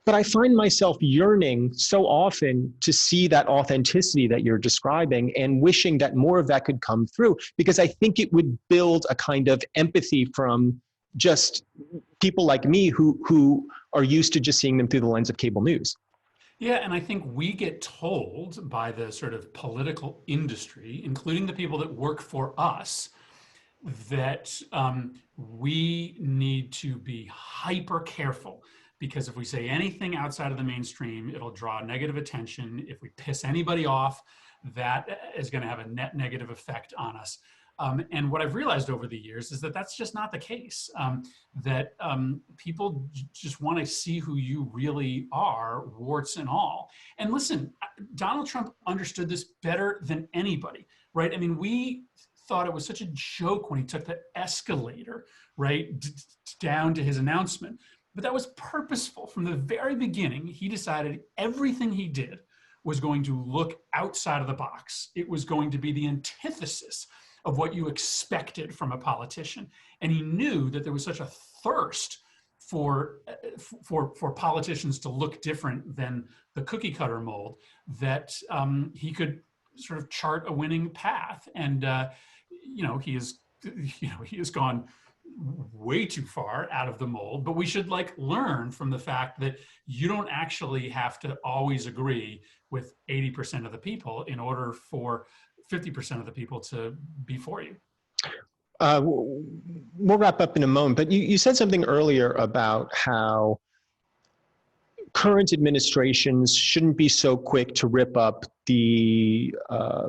But I find myself yearning so often to see that authenticity that you're describing and wishing that more of that could come through, because I think it would build a kind of empathy from just people like me who are used to just seeing them through the lens of cable news. Yeah, and I think we get told by the sort of political industry, including the people that work for us, that we need to be hyper careful because if we say anything outside of the mainstream, it'll draw negative attention. If we piss anybody off, that is going to have a net negative effect on us. And what I've realized over the years is that that's just not the case, that people just want to see who you really are, warts and all. And listen, Donald Trump understood this better than anybody, right? I mean, we thought it was such a joke when he took the escalator, right, down to his announcement. But that was purposeful. From the very beginning, he decided everything he did was going to look outside of the box. It was going to be the antithesis of what you expected from a politician. And he knew that there was such a thirst for politicians to look different than the cookie cutter mold that he could sort of chart a winning path. And, he has gone way too far out of the mold, but we should learn from the fact that you don't actually have to always agree with 80% of the people in order for 50% of the people to be for you. We'll wrap up in a moment, but you said something earlier about how current administrations shouldn't be so quick to rip up the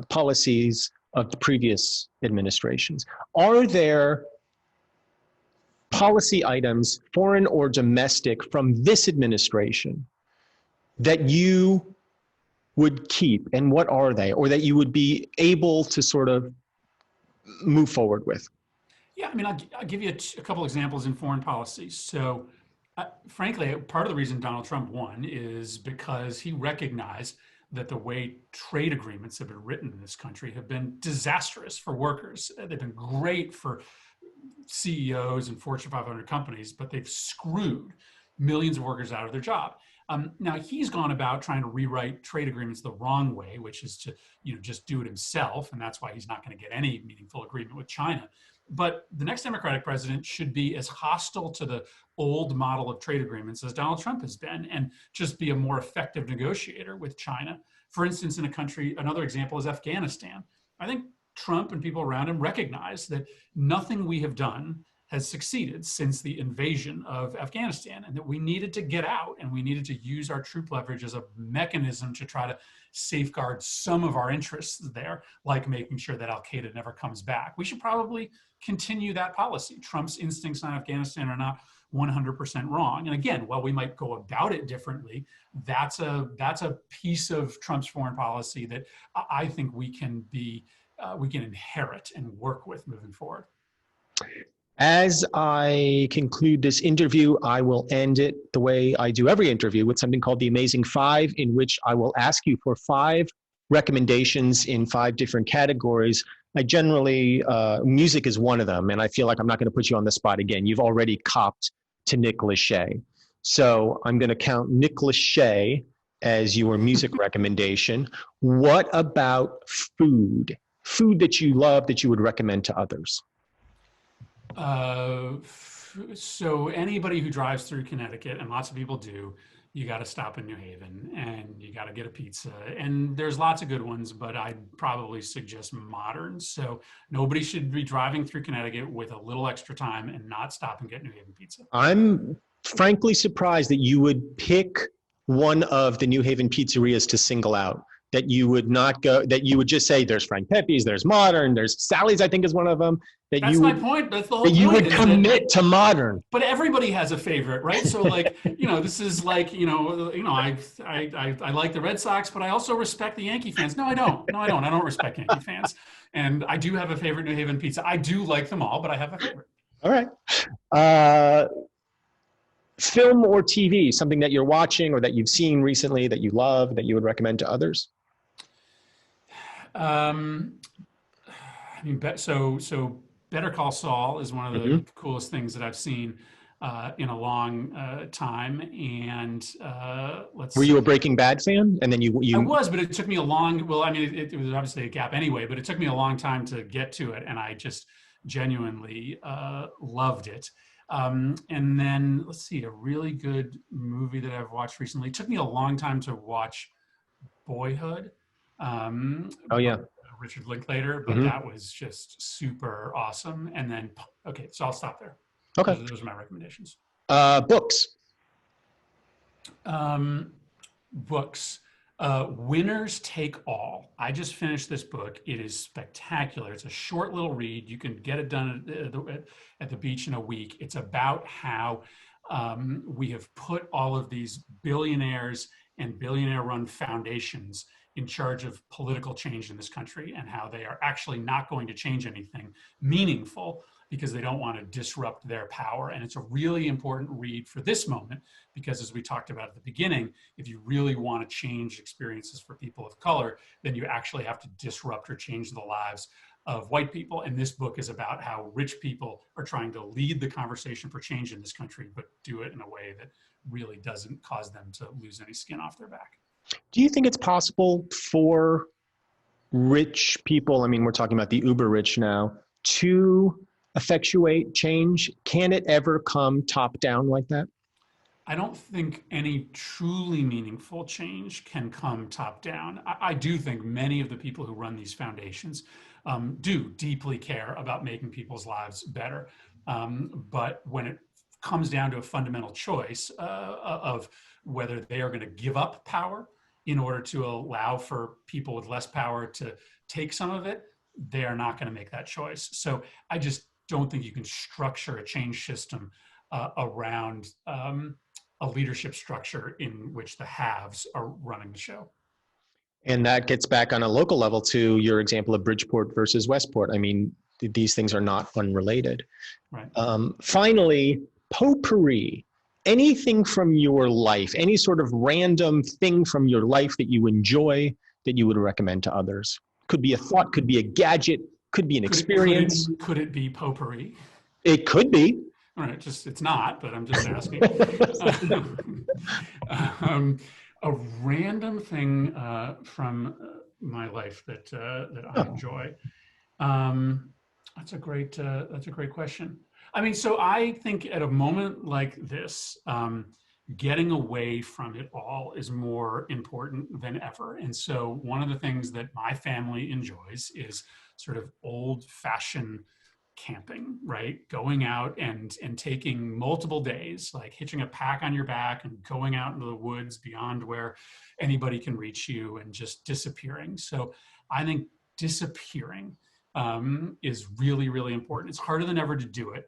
policies of the previous administrations. Are there policy items, foreign or domestic, from this administration that you would keep, and what are they, or that you would be able to sort of move forward with? Yeah, I mean, I'll give you a couple examples in foreign policy. So frankly, part of the reason Donald Trump won is because he recognized that the way trade agreements have been written in this country have been disastrous for workers. They've been great for CEOs and Fortune 500 companies, but they've screwed millions of workers out of their job. Now he's gone about trying to rewrite trade agreements the wrong way, which is to just do it himself, and that's why he's not going to get any meaningful agreement with China. But the next Democratic president should be as hostile to the old model of trade agreements as Donald Trump has been, and just be a more effective negotiator with China. For instance, in another example is Afghanistan. I think Trump and people around him recognize that nothing we have done has succeeded since the invasion of Afghanistan, and that we needed to get out and we needed to use our troop leverage as a mechanism to try to safeguard some of our interests there, like making sure that Al-Qaeda never comes back. We should probably continue that policy. Trump's instincts on Afghanistan are not 100% wrong. And again, while we might go about it differently, that's a piece of Trump's foreign policy that I think we can inherit and work with moving forward. As I conclude this interview, I will end it the way I do every interview, with something called the Amazing Five, in which I will ask you for 5 recommendations in 5 different categories. I generally, music is one of them, and I feel like I'm not going to put you on the spot again. You've already copped to Nick Lachey. So I'm going to count Nick Lachey as your music recommendation. What about food? Food that you love that you would recommend to others? So anybody who drives through Connecticut, and lots of people do, you got to stop in New Haven and you got to get a pizza. And there's lots of good ones, but I'd probably suggest Moderns. So nobody should be driving through Connecticut with a little extra time and not stop and get New Haven pizza. I'm frankly surprised that you would pick one of the New Haven pizzerias to single out. That you would not go, that you would just say, there's Frank Pepe's, there's Modern, there's Sally's, I think is one of them. That's my point. That's the whole point. That you would commit to Modern. But everybody has a favorite, right? So like, this is like, I like the Red Sox, but I also respect the Yankee fans. No, I don't. I don't respect Yankee fans. And I do have a favorite New Haven pizza. I do like them all, but I have a favorite. All right. Film or TV, something that you're watching or that you've seen recently that you love, that you would recommend to others? So Better Call Saul is one of the coolest things that I've seen in a long time. And Were you a Breaking Bad fan? And then you... I was, but it took me a long, well, I mean, it was obviously a gap anyway, but it took me a long time to get to it. And I just genuinely loved it. And then let's see, a really good movie that I've watched recently. It took me a long time to watch Boyhood. Oh yeah, Richard Linklater, but that was just super awesome. And then, okay, so I'll stop there. Okay, those are my recommendations. Books. Books. Winners Take All. I just finished this book. It is spectacular. It's a short little read. You can get it done at the beach in a week. It's about how we have put all of these billionaires and billionaire-run foundations in charge of political change in this country, and how they are actually not going to change anything meaningful because they don't want to disrupt their power. And it's a really important read for this moment, because as we talked about at the beginning, if you really want to change experiences for people of color, then you actually have to disrupt or change the lives of white people. And this book is about how rich people are trying to lead the conversation for change in this country, but do it in a way that really doesn't cause them to lose any skin off their back. Do you think it's possible for rich people, I mean, we're talking about the uber rich now, to effectuate change? Can it ever come top down like that? I don't think any truly meaningful change can come top down. I do think many of the people who run these foundations do deeply care about making people's lives better. But when it comes down to a fundamental choice of whether they are going to give up power in order to allow for people with less power to take some of it, they are not going to make that choice. So I just don't think you can structure a change system around a leadership structure in which the haves are running the show. And that gets back on a local level to your example of Bridgeport versus Westport. I mean, these things are not unrelated. Right. Finally, potpourri. Anything from your life, any sort of random thing from your life that you enjoy that you would recommend to others? Could be a thought, could be a gadget, could be an experience. Could it be potpourri? It could be. All right, it's not, but I'm just asking. A random thing from my life that I enjoy. That's a great question. I mean, so I think at a moment like this, getting away from it all is more important than ever. And so one of the things that my family enjoys is sort of old-fashioned camping, right? Going out and taking multiple days, like hitching a pack on your back and going out into the woods beyond where anybody can reach you and just disappearing. So I think disappearing is really, really important. It's harder than ever to do it.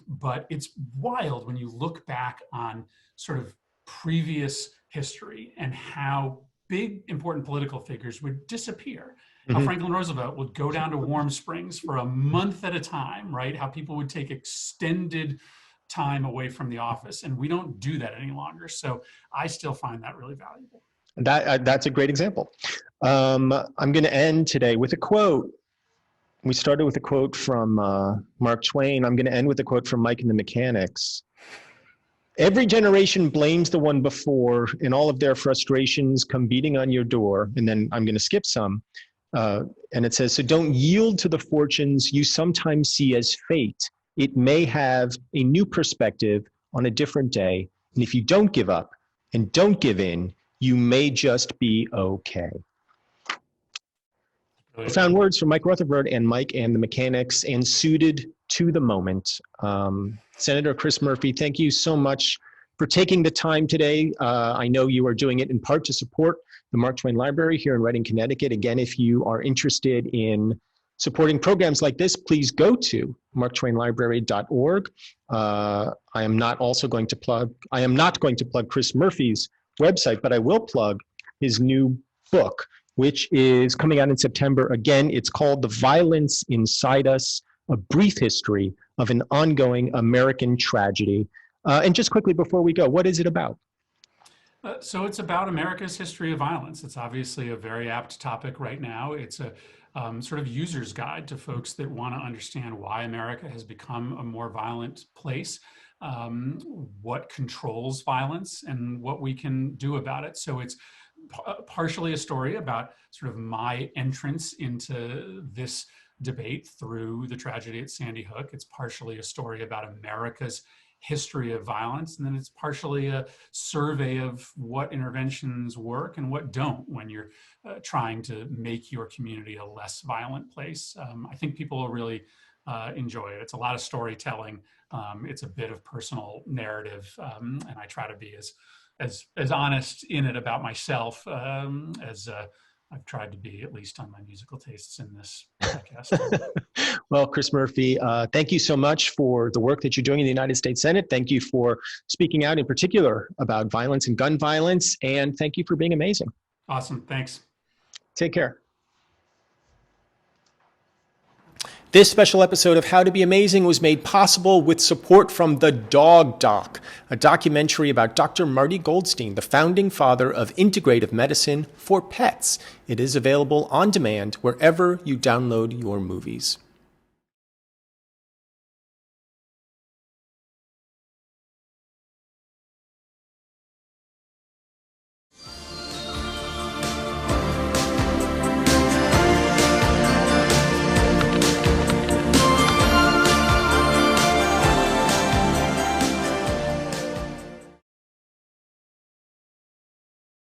But it's wild when you look back on sort of previous history and how big important political figures would disappear. How Franklin Roosevelt would go down to Warm Springs for a month at a time, right? How people would take extended time away from the office, and we don't do that any longer. So I still find that really valuable. That's a great example. I'm going to end today with a quote. We started with a quote from Mark Twain. I'm going to end with a quote from Mike and the Mechanics. Every generation blames the one before, and all of their frustrations come beating on your door. And then I'm going to skip some. And it says, so don't yield to the fortunes you sometimes see as fate. It may have a new perspective on a different day. And if you don't give up and don't give in, you may just be okay. Profound words from Mike Rutherford and Mike and the Mechanics, and suited to the moment. Senator Chris Murphy, thank you so much for taking the time today. I know you are doing it in part to support the Mark Twain Library here in Reading, Connecticut. Again, if you are interested in supporting programs like this, please go to marktwainlibrary.org. I am not going to plug Chris Murphy's website, but I will plug his new book, which is coming out in September. Again, it's called The Violence Inside Us, A Brief History of an Ongoing American Tragedy. And just quickly before we go, what is it about? So it's about America's history of violence. It's obviously a very apt topic right now. It's a sort of user's guide to folks that want to understand why America has become a more violent place, what controls violence, and what we can do about it. So it's partially a story about sort of my entrance into this debate through the tragedy at Sandy Hook. It's partially a story about America's history of violence, and then it's partially a survey of what interventions work and what don't when you're trying to make your community a less violent place. I think people will really enjoy it. It's a lot of storytelling. It's a bit of personal narrative, and I try to be as honest in it about myself as I've tried to be, at least on my musical tastes in this podcast. Well, Chris Murphy, thank you so much for the work that you're doing in the United States Senate. Thank you for speaking out in particular about violence and gun violence. And thank you for being amazing. Awesome. Thanks. Take care. This special episode of How to Be Amazing was made possible with support from The Dog Doc, a documentary about Dr. Marty Goldstein, the founding father of integrative medicine for pets. It is available on demand wherever you download your movies.